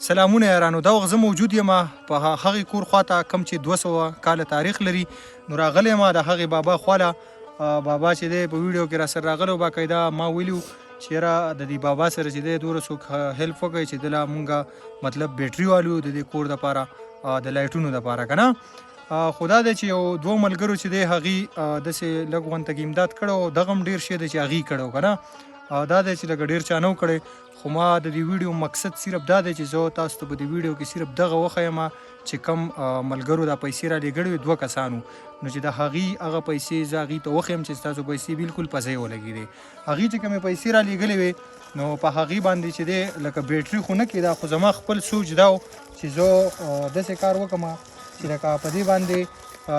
سلامونه یارانو، دا وخت زه موجود یم په هغې کور خواته کوم چې 200 کاله تاریخ لري. نو راغلی یم د هغې بابا خواله. بابا چې دی په ویډیو کې راسره راغلی و، باقاعده ما ویلي چې یاره د دې بابا سره چې دی دومره څوک هیلپ وکړئ چې دله مونږ مطلب بیټري والو د دې کور دپاره د لایټونو دپاره که نه. خو دا دی چې یو دوه ملګرو چې دی هغې داسې لږ غونته کې امداد کړی و، دغه هم ډېر شی دی چې هغې کړی و که نه. دا دی چې لږ ډېر چا نه و کړی، خو ما د دې ویډیو مقصد صرف دا دی چې زه تاسو ته په دې ویډیو کې صرف دغه وښیم چې کم ملګرو دا پیسې را لېږلې وې 2 کسانو، نو چې د هغې هغه پیسې زه هغې ته وښیم چې ستاسو پیسې بالکل په ځای ولګېدې. هغې چې کومې پیسې را لېږلې وې نو په هغې باندې چې دی لکه بیټري خو نه کېده، خو زما خپل سوچ دا و چې زه داسې کار وکړم چې لکه په دې باندې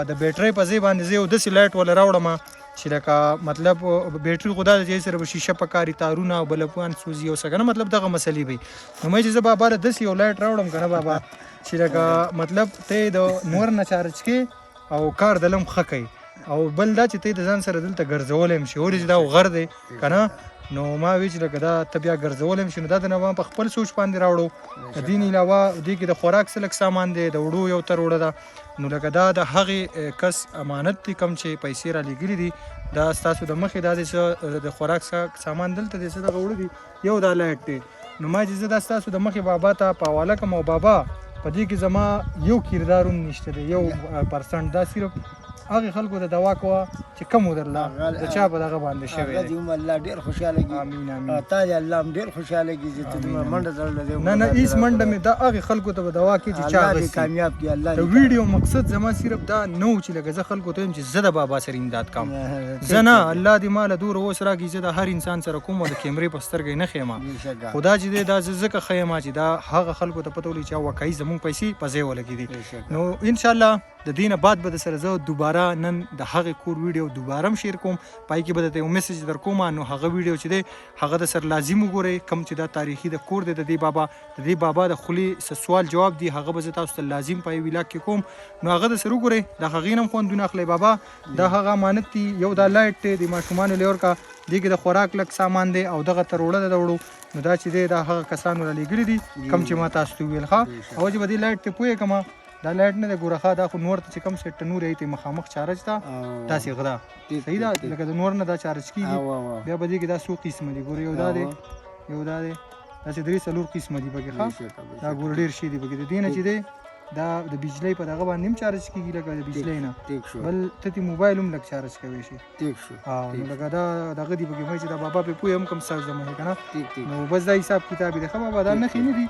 د بیټرۍ په ځای باندې زه یو داسې لایټ وله راوړم چې لکه مطلب بیټري خو دا د چې سره به شیشه پکاري، تارونه او بلبان سوزي او څه که نه، مطلب دغه مسلې وي. نو مې چې زه بابا له داسې یو لایټ راوړم که نه بابا چې لکه مطلب ته د نور نه چارج کې او کار دلم ښه کوي، او بل دا چې ته د ځان سره دلته ګرځولی هم شي، ولې چې دا غر دی که نه. نو ما وی چې لکه دا ته بیا ګرځولی هم شي، نو دا د نه ما په خپل سوچ باندې راوړو. د دې نه علاوه دې کې د خوراک څه لږ سامان دی، د وړو یو تر وړه ده. نو لکه دا د هغې کس امانت دی کوم چې پیسې را لېږلي دي، دا ستاسو د مخې دا دی چې د خوراک سامان دلته دی، څه دغه وړه دي، یو دا لایټ دی. نو ما چې زه دا ستاسو د مخې بابا ته په حواله کړم، او بابا په دې کې زما یو کردار هم نشته دی، 1% دا صرف هغې خلکو ته دوا کوه چې کم ودرله د چا په دغه باندې شوی دی. الله ډېر خوشحاله کړي. امین امین. تا دې الله هم ډېر خوشحاله کړي چې ته دومره منډه تړلې. نه نه هېڅ منډه مې دا هغې خلکو ته به دوا کړي چې چا الله دې کامیاب کړي. الله د ویډیو مقصد زما صرف دا نه و چې لکه زه خلکو ته وایم چې زه د بابا سره امداد کوم، زه نه. الله دې ما له دوره اوس راکړي زه د هر انسان سره کوم او د کیمرې په سترګې نه ښیم. خو دا چې دی دا زه ځکه ښیم چې دا هغه خلکو ته پته ولګي چې واقعي زموږ پیسې په ځای ولګېدې. نو انشاءالله د دې نه بعد به د سره زه دوباره نن د هغې کور ویډیو دوباره هم شیر کوم، پای کې به درته یو میسج در کوم. نو هغه ویډیو چې دی هغه د سر لازم وګورئ، کوم چې دا تاریخي د کور دی د دې بابا د خولې څه سوال جواب دی هغه به زه تاسو ته لازم په ویلاګ کې کوم. نو هغه د سر وګورئ، د هغې نه هم خوندونه اخلئ. بابا دا هغه امانت دی، یو دا لایټ دی د ماشومانو له ورکه، دې کې د خوراک لږ سامان دی او دغه تر وړه ده د وړو. نو دا چې دی دا هغه کسانو را لېږلي دي کوم چې ما تاسو ته وویل. ښه او چې به دې لایټ ته پوهېږم دا لایټ نه دی ګوره، ښه دا خو نور ته چې کوم سیټ نور یې ته مخامخ چارج ته داسې غدا صحیح ده، لکه د نور نه دا چارج کېږي. بیا به دې کې دا څو قسمه دي ګوره، یو دا دی داسې 3-4 قسمه دي پکې. ښه دا ګوره ډېر شي دي پکې. د دې نه چې دی دا د بجلی په دغه باندې هم چارج کېږي، لکه د بجلی نه بل ته دې موبایل هم لږ چارج کوی شي. نو لکه دا دغه دي پکې چې دا بابا پې پوه هم کوم ساز زما که نه. نو بس دا حساب کتاب دی. ښه بابا دا نښې نه دي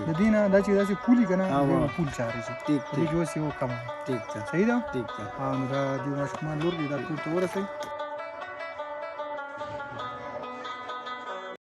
د دې نه، دا چې داسې پولي که نه پول چارج دي دې کې اوس یې وکړم. صحیح ده. نو دا د ماشومان لور دی دا کور ته ورسوئ.